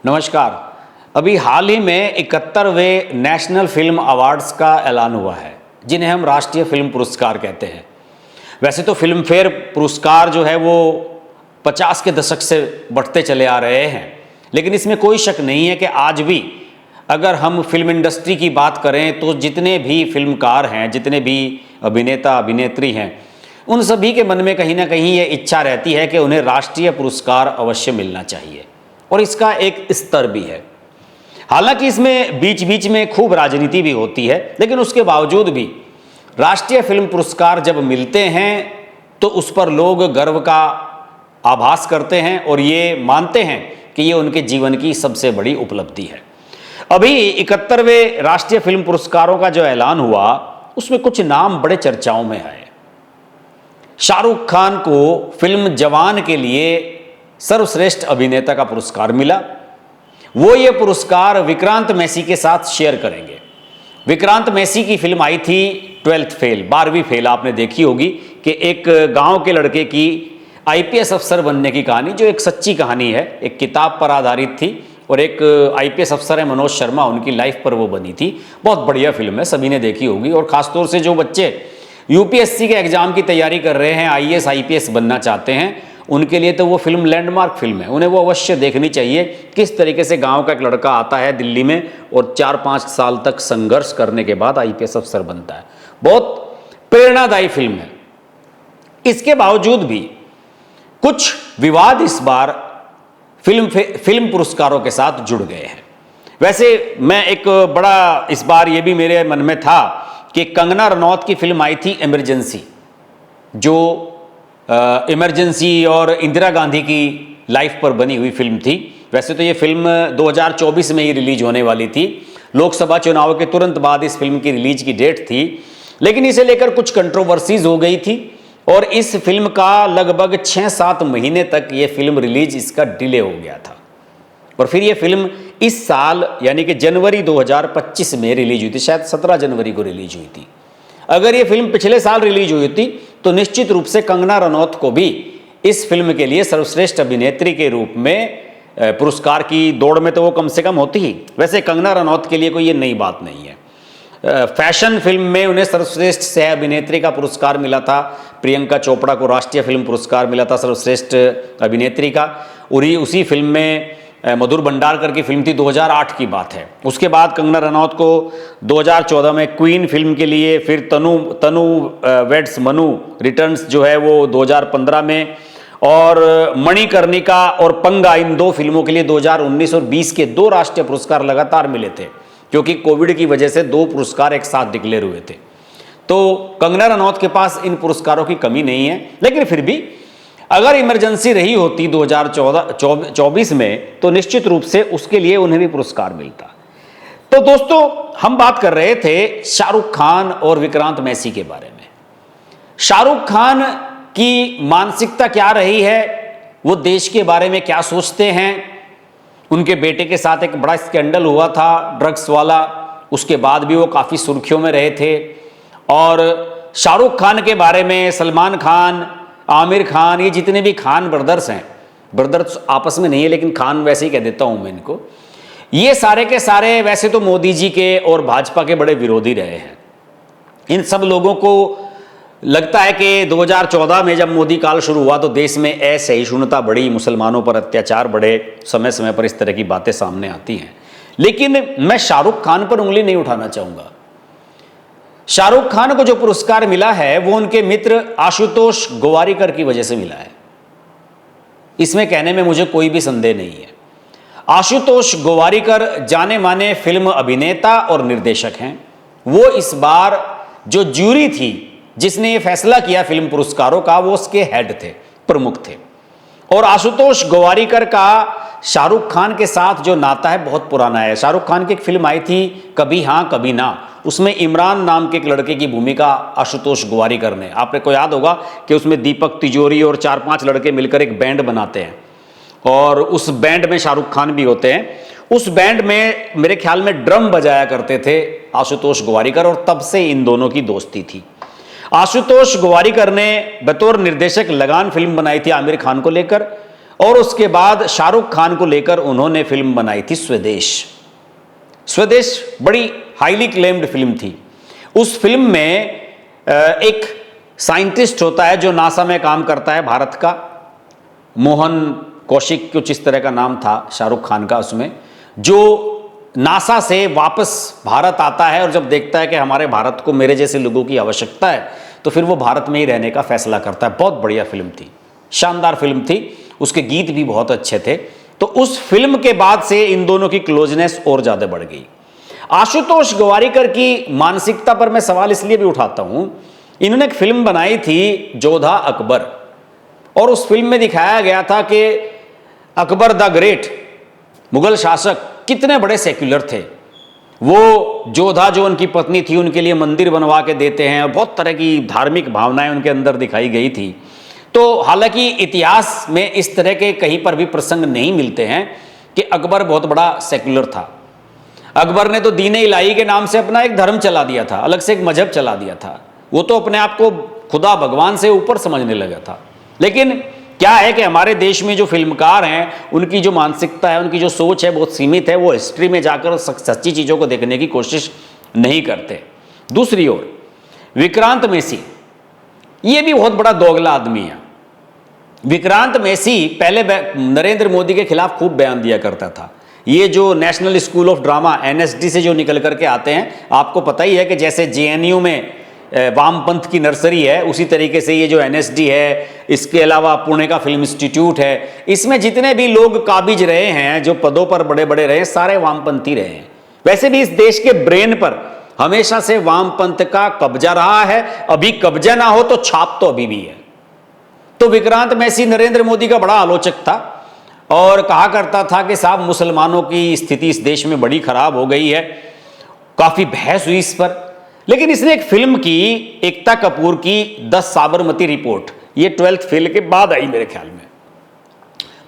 नमस्कार। अभी हाल ही में 71वें नेशनल फिल्म अवार्ड्स का ऐलान हुआ है, जिन्हें हम राष्ट्रीय फिल्म पुरस्कार कहते हैं। वैसे तो फिल्म फेयर पुरस्कार जो है वो 50 के दशक से बढ़ते चले आ रहे हैं, लेकिन इसमें कोई शक नहीं है कि आज भी अगर हम फिल्म इंडस्ट्री की बात करें तो जितने भी फिल्मकार हैं, जितने भी अभिनेता अभिनेत्री हैं, उन सभी के मन में कहीं ना कहीं ये इच्छा रहती है कि उन्हें राष्ट्रीय पुरस्कार अवश्य मिलना चाहिए, और इसका एक स्तर भी है। हालांकि इसमें बीच बीच में खूब राजनीति भी होती है, लेकिन उसके बावजूद भी राष्ट्रीय फिल्म पुरस्कार जब मिलते हैं तो उस पर लोग गर्व का आभास करते हैं और ये मानते हैं कि ये उनके जीवन की सबसे बड़ी उपलब्धि है। अभी 71वें राष्ट्रीय फिल्म पुरस्कारों का जो ऐलान हुआ, उसमें कुछ नाम बड़े चर्चाओं में आए। शाहरुख खान को फिल्म जवान के लिए सर्वश्रेष्ठ अभिनेता का पुरस्कार मिला। वो ये पुरस्कार विक्रांत मैसी के साथ शेयर करेंगे। विक्रांत मैसी की फिल्म आई थी 12th फेल, 12वीं फेल, आपने देखी होगी, कि एक गांव के लड़के की आईपीएस अफसर बनने की कहानी, जो एक सच्ची कहानी है, एक किताब पर आधारित थी, और एक आईपीएस अफसर है मनोज शर्मा, उनकी लाइफ पर वो बनी थी। बहुत बढ़िया फिल्म है, सभी ने देखी होगी। और ख़ासतौर से जो बच्चे यूपीएससी के एग्ज़ाम की तैयारी कर रहे हैं, आईएएस आईपीएस बनना चाहते हैं, उनके लिए तो वो फिल्म लैंडमार्क फिल्म है, उन्हें वो अवश्य देखनी चाहिए। किस तरीके से गांव का एक लड़का आता है दिल्ली में और 4-5 साल तक संघर्ष करने के बाद आईपीएस अफसर बनता है। बहुत प्रेरणादायी फिल्म है। इसके बावजूद भी कुछ विवाद इस बार फिल्म पुरस्कारों के साथ जुड़ गए हैं। वैसे मैं एक बड़ा इस बार ये भी मेरे मन में था कि कंगना रनौत की फिल्म आई थी इमरजेंसी, जो इमरजेंसी और इंदिरा गांधी की लाइफ पर बनी हुई फिल्म थी। वैसे तो ये फिल्म 2024 में ही रिलीज होने वाली थी, लोकसभा चुनाव के तुरंत बाद इस फिल्म की रिलीज की डेट थी, लेकिन इसे लेकर कुछ कंट्रोवर्सीज हो गई थी और इस फिल्म का लगभग 6-7 महीने तक ये फिल्म रिलीज इसका डिले हो गया था। और फिर ये फिल्म इस साल यानी कि जनवरी 2025 में रिलीज हुई थी, शायद 17 जनवरी को रिलीज हुई थी। अगर ये फिल्म पिछले साल रिलीज हुई थी तो निश्चित रूप से कंगना रनौत को भी इस फिल्म के लिए सर्वश्रेष्ठ अभिनेत्री के रूप में पुरस्कार की दौड़ में तो वो कम से कम होती ही। वैसे कंगना रनौत के लिए कोई ये नई बात नहीं है। फैशन फिल्म में उन्हें सर्वश्रेष्ठ सह अभिनेत्री का पुरस्कार मिला था। प्रियंका चोपड़ा को राष्ट्रीय फिल्म पुरस्कार मिला था सर्वश्रेष्ठ अभिनेत्री का। उसी फिल्म में मधुर भंडारकर की फिल्म थी, 2008 की बात है। उसके बाद कंगना रनौत को 2014 में क्वीन फिल्म के लिए, फिर तनु वेड्स मनु रिटर्न्स जो है वो 2015 में, और मणिकर्णिका और पंगा, इन 2 फिल्मों के लिए 2019 और 20 के 2 राष्ट्रीय पुरस्कार लगातार मिले थे, क्योंकि कोविड की वजह से 2 पुरस्कार एक साथ डिक्लेयर हुए थे। तो कंगना रनौत के पास इन पुरस्कारों की कमी नहीं है, लेकिन फिर भी अगर इमरजेंसी रही होती 2024 में तो निश्चित रूप से उसके लिए उन्हें भी पुरस्कार मिलता। तो दोस्तों, हम बात कर रहे थे शाहरुख खान और विक्रांत मैसी के बारे में। शाहरुख खान की मानसिकता क्या रही है, वो देश के बारे में क्या सोचते हैं। उनके बेटे के साथ एक बड़ा स्कैंडल हुआ था ड्रग्स वाला, उसके बाद भी वो काफ़ी सुर्खियों में रहे थे। और शाहरुख खान के बारे में सलमान खान, आमिर खान, ये जितने भी खान ब्रदर्स हैं, ब्रदर्स आपस में नहीं है लेकिन खान वैसे ही कह देता हूं मैं इनको, ये सारे के सारे वैसे तो मोदी जी के और भाजपा के बड़े विरोधी रहे हैं। इन सब लोगों को लगता है कि 2014 में जब मोदी काल शुरू हुआ तो देश में असहिष्णुता बढ़ी, मुसलमानों पर अत्याचार बढ़े, समय समय पर इस तरह की बातें सामने आती हैं। लेकिन मैं शाहरुख खान पर उंगली नहीं उठाना चाहूँगा। शाहरुख खान को जो पुरस्कार मिला है वो उनके मित्र आशुतोष गोवारिकर की वजह से मिला है, इसमें कहने में मुझे कोई भी संदेह नहीं है। आशुतोष गोवारिकर जाने माने फिल्म अभिनेता और निर्देशक हैं। वो इस बार जो ज्यूरी थी जिसने ये फैसला किया फिल्म पुरस्कारों का, वो उसके हेड थे, प्रमुख थे। और आशुतोष गोवारिकर का शाहरुख खान के साथ जो नाता है बहुत पुराना है। शाहरुख खान की एक फिल्म आई थी कभी हाँ कभी ना, उसमें इमरान नाम के एक लड़के की भूमिका आशुतोष गोवारिकर ने, आपने को याद होगा कि उसमें दीपक तिजोरी और 4-5 लड़के मिलकर एक बैंड बनाते हैं। और उस बैंड में शाहरुख खान भी होते हैं। उस बैंड में मेरे ख्याल में ड्रम बजाया करते थे आशुतोष गोवारिकर, और तब से इन दोनों की दोस्ती थी। आशुतोष गोवारिकर ने बतौर निर्देशक लगान फिल्म बनाई थी आमिर खान को लेकर, और उसके बाद शाहरुख खान को लेकर उन्होंने फिल्म बनाई थी स्वदेश। स्वदेश बड़ी हाईली क्लेम्ड फिल्म थी। उस फिल्म में एक साइंटिस्ट होता है जो नासा में काम करता है भारत का, मोहन कौशिक कुछ इस तरह का नाम था शाहरुख खान का उसमें, जो नासा से वापस भारत आता है और जब देखता है कि हमारे भारत को मेरे जैसे लोगों की आवश्यकता है, तो फिर वो भारत में ही रहने का फैसला करता है। बहुत बढ़िया फिल्म थी, शानदार फिल्म थी, उसके गीत भी बहुत अच्छे थे। तो उस फिल्म के बाद से इन दोनों की क्लोजनेस और ज़्यादा बढ़ गई। आशुतोष गोवारिकर की मानसिकता पर मैं सवाल इसलिए भी उठाता हूं, इन्होंने एक फिल्म बनाई थी जोधा अकबर, और उस फिल्म में दिखाया गया था कि अकबर द ग्रेट, मुगल शासक, कितने बड़े सेक्युलर थे। वो जोधा जो उनकी पत्नी थी उनके लिए मंदिर बनवा के देते हैं, और बहुत तरह की धार्मिक भावनाएं उनके अंदर दिखाई गई थी। तो हालांकि इतिहास में इस तरह के कहीं पर भी प्रसंग नहीं मिलते हैं कि अकबर बहुत बड़ा सेक्युलर था। अकबर ने तो दीन इलाही के नाम से अपना एक धर्म चला दिया था, अलग से एक मजहब चला दिया था। वो तो अपने आप को खुदा भगवान से ऊपर समझने लगा था। लेकिन क्या है कि हमारे देश में जो फिल्मकार हैं उनकी जो मानसिकता है, उनकी जो सोच है बहुत सीमित है। वो हिस्ट्री में जाकर सच्ची चीज़ों को देखने की कोशिश नहीं करते। दूसरी ओर विक्रांत मैसी, ये भी बहुत बड़ा दोगला आदमी है। विक्रांत मैसी पहले नरेंद्र मोदी के खिलाफ खूब बयान दिया करता था। ये जो national school of drama NSD से जो निकल करके आते हैं, आपको पता ही है कि जैसे जेएनयू में वामपंथ की नर्सरी है, उसी तरीके से ये जो एनएसडी है, इसके अलावा पुणे का फिल्म इंस्टीट्यूट है, इसमें जितने भी लोग काबिज रहे हैं, जो पदों पर बड़े बड़े रहे हैं, सारे वामपंथी रहे हैं। वैसे भी इस देश के ब्रेन पर हमेशा से वामपंथ का कब्जा रहा है। अभी कब्जा ना हो तो छाप तो अभी भी है। तो विक्रांत मैसी नरेंद्र मोदी का बड़ा आलोचक था और कहा करता था कि साहब मुसलमानों की स्थिति इस देश में बड़ी खराब हो गई है। काफी बहस हुई इस पर, लेकिन इसने एक फिल्म की, एकता कपूर की 10 साबरमती रिपोर्ट, ये 12th फेल के बाद आई मेरे ख्याल में,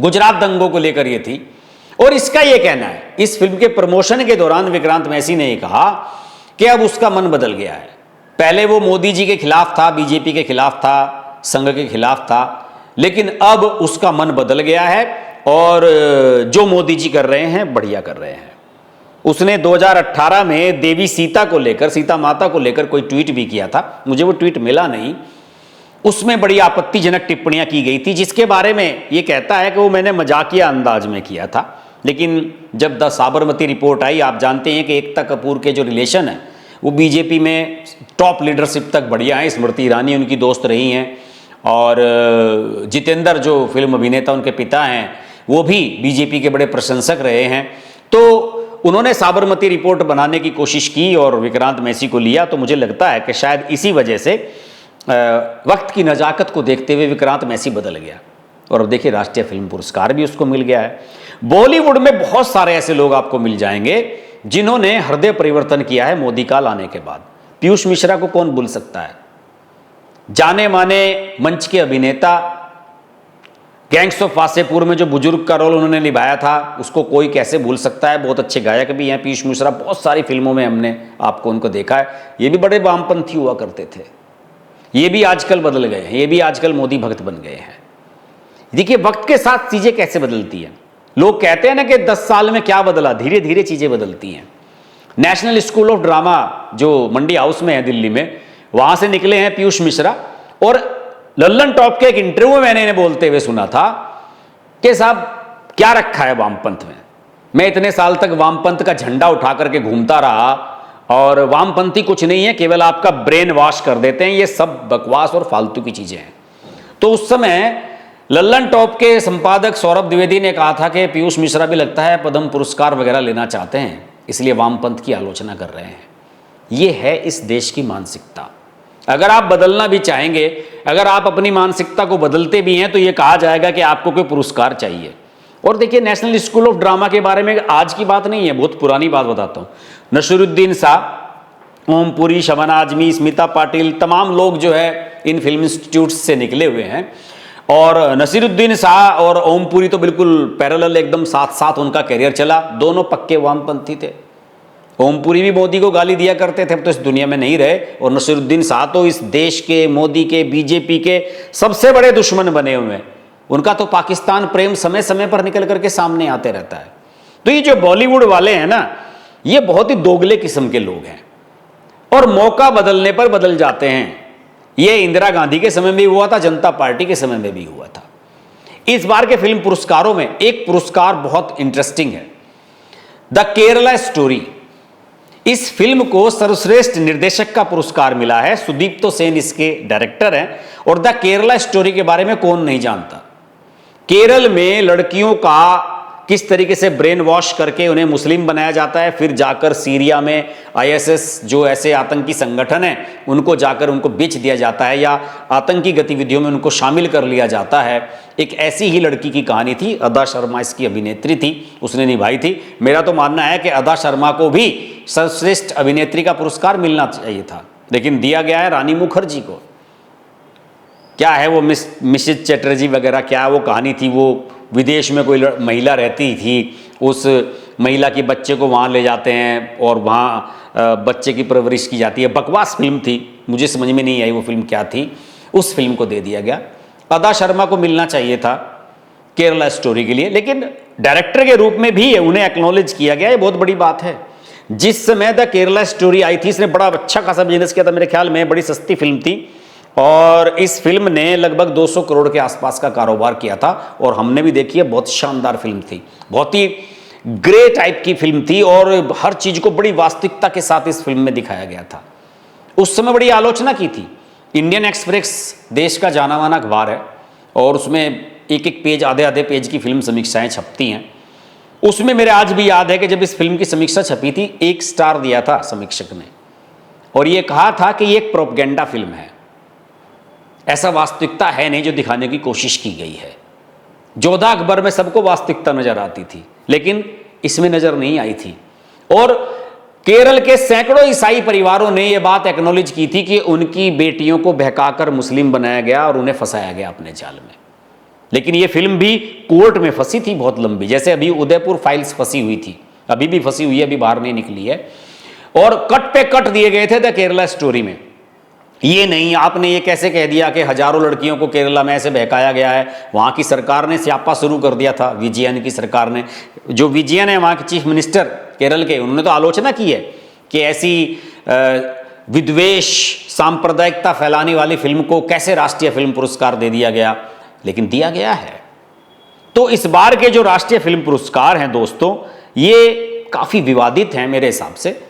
गुजरात दंगों को लेकर ये थी। और इसका ये कहना है, इस फिल्म के प्रमोशन के दौरान विक्रांत मैसी ने कहा कि अब उसका मन बदल गया है। पहले वो मोदी जी के खिलाफ था, बीजेपी के खिलाफ था, संघ के खिलाफ था, लेकिन अब उसका मन बदल गया है और जो मोदी जी कर रहे हैं बढ़िया कर रहे हैं। उसने 2018 में देवी सीता को लेकर, सीता माता को लेकर कोई ट्वीट भी किया था, मुझे वो ट्वीट मिला नहीं। उसमें बड़ी आपत्तिजनक टिप्पणियां की गई थी, जिसके बारे में ये कहता है कि वो मैंने मजाकिया अंदाज में किया था। लेकिन जब द साबरमती रिपोर्ट आई, आप जानते हैं कि एकता कपूर के जो रिलेशन है वो बीजेपी में टॉप लीडरशिप तक बढ़िया है। स्मृति ईरानी उनकी दोस्त रही हैं और जितेंद्र जो फिल्म अभिनेता उनके पिता हैं वो भी बीजेपी के बड़े प्रशंसक रहे हैं। तो उन्होंने साबरमती रिपोर्ट बनाने की कोशिश की और विक्रांत मैसी को लिया। तो मुझे लगता है कि शायद इसी वजह से वक्त की नज़ाकत को देखते हुए विक्रांत मैसी बदल गया और अब देखिए राष्ट्रीय फिल्म पुरस्कार भी उसको मिल गया है। बॉलीवुड में बहुत सारे ऐसे लोग आपको मिल जाएंगे जिन्होंने हृदय परिवर्तन किया है मोदी का लाने के बाद। पीयूष मिश्रा को कौन भूल सकता है, जाने माने मंच के अभिनेता, गैंग्स ऑफ वासेपुर में जो बुजुर्ग का रोल उन्होंने निभाया था उसको कोई कैसे भूल सकता है। बहुत अच्छे गायक भी हैं पीयूष मिश्रा, बहुत सारी फिल्मों में हमने आपको उनको देखा है। ये भी बड़े वामपंथी हुआ करते थे, ये भी आजकल बदल गए हैं, ये भी आजकल मोदी भक्त बन गए हैं। देखिए वक्त के साथ चीजें कैसे बदलती हैं। लोग कहते हैं ना कि 10 साल में क्या बदला, धीरे धीरे चीजें बदलती हैं। नेशनल स्कूल ऑफ ड्रामा जो मंडी हाउस में है दिल्ली में, वहां से निकले हैं पीयूष मिश्रा और लल्लन टॉप के एक इंटरव्यू में मैंने इन्हें बोलते हुए सुना था कि साहब क्या रखा है वामपंथ में, मैं इतने साल तक वामपंथ का झंडा उठा करके घूमता रहा और वामपंथी कुछ नहीं है, केवल आपका ब्रेन वॉश कर देते हैं, ये सब बकवास और फालतू की चीजें हैं। तो उस समय लल्लन टॉप के संपादक सौरभ द्विवेदी ने कहा था कि पीयूष मिश्रा भी लगता है पद्म पुरस्कार वगैरह लेना चाहते हैं, इसलिए वामपंथ की आलोचना कर रहे हैं। ये है इस देश की मानसिकता। अगर आप बदलना भी चाहेंगे, अगर आप अपनी मानसिकता को बदलते भी हैं तो ये कहा जाएगा कि आपको कोई पुरस्कार चाहिए। और देखिए नेशनल स्कूल ऑफ ड्रामा के बारे में आज की बात नहीं है, बहुत पुरानी बात बताता हूँ। नसीरुद्दीन शाह, ओमपुरी, शबाना आजमी, स्मिता पाटिल, तमाम लोग जो है इन फिल्म इंस्टीट्यूट से निकले हुए हैं और नसीरुद्दीन शाह और ओमपुरी तो बिल्कुल पैरेलल एकदम साथ साथ उनका करियर चला, दोनों पक्के वामपंथी थे। ओमपुरी भी मोदी को गाली दिया करते थे, अब तो इस दुनिया में नहीं रहे, और नसीरुद्दीन शाह तो इस देश के, मोदी के, बीजेपी के सबसे बड़े दुश्मन बने हुए हैं। उनका तो पाकिस्तान प्रेम समय समय पर निकल करके सामने आते रहता है। तो ये जो बॉलीवुड वाले हैं ना, ये बहुत ही दोगले किस्म के लोग हैं और मौका बदलने पर बदल जाते हैं। ये इंदिरा गांधी के समय में भी हुआ था, जनता पार्टी के समय में भी हुआ था। इस बार के फिल्म पुरस्कारों में एक पुरस्कार बहुत इंटरेस्टिंग है, द केरला स्टोरी। इस फिल्म को सर्वश्रेष्ठ निर्देशक का पुरस्कार मिला है। सुदीप्तो सेन इसके डायरेक्टर हैं। और द केरला स्टोरी के बारे में कौन नहीं जानता। केरल में लड़कियों का किस तरीके से ब्रेन वॉश करके उन्हें मुस्लिम बनाया जाता है, फिर जाकर सीरिया में आईएसएस जो ऐसे आतंकी संगठन है उनको जाकर उनको बेच दिया जाता है या आतंकी गतिविधियों में उनको शामिल कर लिया जाता है। एक ऐसी ही लड़की की कहानी थी। अदा शर्मा इसकी अभिनेत्री थी, उसने निभाई थी। मेरा तो मानना है कि अदा शर्मा को भी सर्वश्रेष्ठ अभिनेत्री का पुरस्कार मिलना चाहिए था, लेकिन दिया गया है रानी मुखर्जी को। क्या है वो मिसेज चैटर्जी वगैरह, क्या वो कहानी थी, वो विदेश में कोई महिला रहती थी, उस महिला के बच्चे को वहाँ ले जाते हैं और वहाँ बच्चे की परवरिश की जाती है। बकवास फिल्म थी, मुझे समझ में नहीं आई वो फिल्म क्या थी। उस फिल्म को दे दिया गया। अदा शर्मा को मिलना चाहिए था केरला स्टोरी के लिए, लेकिन डायरेक्टर के रूप में भी उन्हें एक्नॉलेज किया गया, ये बहुत बड़ी बात है। जिस समय द केरला स्टोरी आई थी, इसने बड़ा अच्छा खासा बिजनेस किया था मेरे ख्याल में, बड़ी सस्ती फिल्म थी और इस फिल्म ने लगभग 200 करोड़ के आसपास का कारोबार किया था। और हमने भी देखी है, बहुत शानदार फिल्म थी, बहुत ही ग्रे टाइप की फिल्म थी और हर चीज को बड़ी वास्तविकता के साथ इस फिल्म में दिखाया गया था। उस समय बड़ी आलोचना की थी। इंडियन एक्सप्रेस देश का जाना माना अखबार है और उसमें एक एक पेज, आधे आधे पेज की फिल्म समीक्षाएं छपती हैं। उसमें मेरे आज भी याद है कि जब इस फिल्म की समीक्षा छपी थी, 1 स्टार दिया था समीक्षक ने और यह कहा था कि ये एक प्रोपगेंडा फिल्म है, ऐसा वास्तविकता है नहीं जो दिखाने की कोशिश की गई है। जोधा अकबर में सबको वास्तविकता नजर आती थी, लेकिन इसमें नजर नहीं आई थी। और केरल के सैकड़ों ईसाई परिवारों ने यह बात एक्नॉलेज की थी कि उनकी बेटियों को बहकाकर मुस्लिम बनाया गया और उन्हें फंसाया गया अपने जाल में। लेकिन यह फिल्म भी कोर्ट में फंसी थी बहुत लंबी, जैसे अभी उदयपुर फाइल्स फंसी हुई थी, अभी भी फंसी हुई है, अभी बाहर नहीं निकली है। और कट पे कट दिए गए थे द केरला स्टोरी में। ये नहीं आपने ये कैसे कह दिया कि हजारों लड़कियों को केरला में ऐसे बहकाया गया है। वहाँ की सरकार ने स्यापा शुरू कर दिया था, विजयन की सरकार ने। जो विजयन है वहाँ के चीफ मिनिस्टर केरल के, उन्होंने तो आलोचना की है कि ऐसी विद्वेष सांप्रदायिकता फैलाने वाली फिल्म को कैसे राष्ट्रीय फिल्म पुरस्कार दे दिया गया, लेकिन दिया गया है। तो इस बार के जो राष्ट्रीय फिल्म पुरस्कार हैं दोस्तों, ये काफ़ी विवादित हैं मेरे हिसाब से।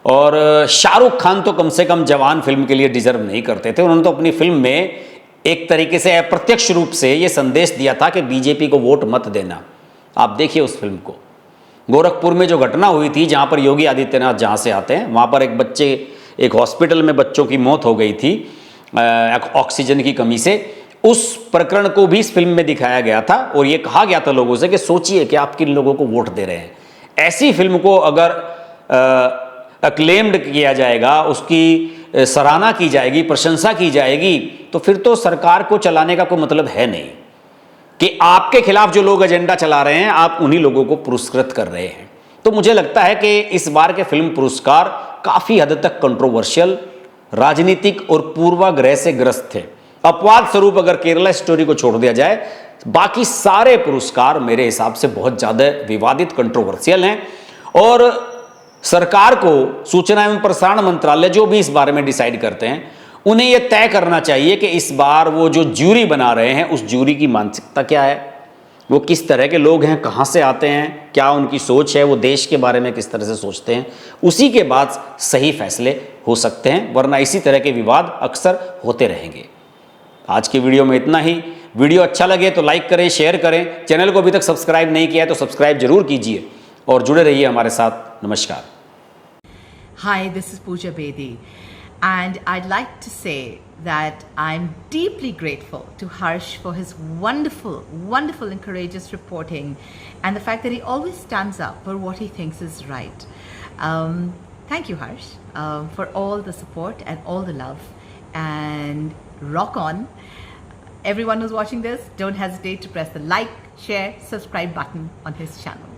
और शाहरुख खान तो कम से कम जवान फिल्म के लिए डिजर्व नहीं करते थे। उन्होंने तो अपनी फिल्म में एक तरीके से अप्रत्यक्ष रूप से ये संदेश दिया था कि बीजेपी को वोट मत देना। आप देखिए उस फिल्म को। गोरखपुर में जो घटना हुई थी, जहाँ पर योगी आदित्यनाथ जहाँ से आते हैं, वहाँ पर एक हॉस्पिटल में बच्चों की मौत हो गई थी ऑक्सीजन की कमी से। उस प्रकरण को भी इस फिल्म में दिखाया गया था और ये कहा गया था लोगों से कि सोचिए कि आप किन लोगों को वोट दे रहे हैं। ऐसी फिल्म को अगर अक्लेम्ड किया जाएगा, उसकी सराहना की जाएगी, प्रशंसा की जाएगी, तो फिर तो सरकार को चलाने का कोई मतलब है नहीं कि आपके खिलाफ जो लोग एजेंडा चला रहे हैं, आप उन्हीं लोगों को पुरस्कृत कर रहे हैं। तो मुझे लगता है कि इस बार के फिल्म पुरस्कार काफ़ी हद तक कंट्रोवर्शियल, राजनीतिक और पूर्वाग्रह से ग्रस्त थे। अपवाद स्वरूप अगर केरला स्टोरी को छोड़ दिया जाए, बाकी सारे पुरस्कार मेरे हिसाब से बहुत ज़्यादा विवादित, कंट्रोवर्शियल हैं। और सरकार को, सूचना एवं प्रसारण मंत्रालय जो भी इस बारे में डिसाइड करते हैं, उन्हें यह तय करना चाहिए कि इस बार वो जो ज्यूरी बना रहे हैं, उस ज्यूरी की मानसिकता क्या है, वो किस तरह के लोग हैं, कहाँ से आते हैं, क्या उनकी सोच है, वो देश के बारे में किस तरह से सोचते हैं। उसी के बाद सही फैसले हो सकते हैं, वरना इसी तरह के विवाद अक्सर होते रहेंगे। आज की वीडियो में इतना ही। वीडियो अच्छा लगे तो लाइक करें, शेयर करें। चैनल को अभी तक सब्सक्राइब नहीं किया है तो सब्सक्राइब जरूर कीजिए और जुड़े रहिए हमारे साथ। नमस्कार। Hi, this is Pooja Bedi, and I'd like to say that I'm deeply grateful to Harsh for his wonderful, wonderful and courageous reporting and the fact that he always stands up for what he thinks is right. Thank you, Harsh, for all the support and all the love, and rock on. everyone who's watching this, don't hesitate to press the like, share, subscribe button on his channel.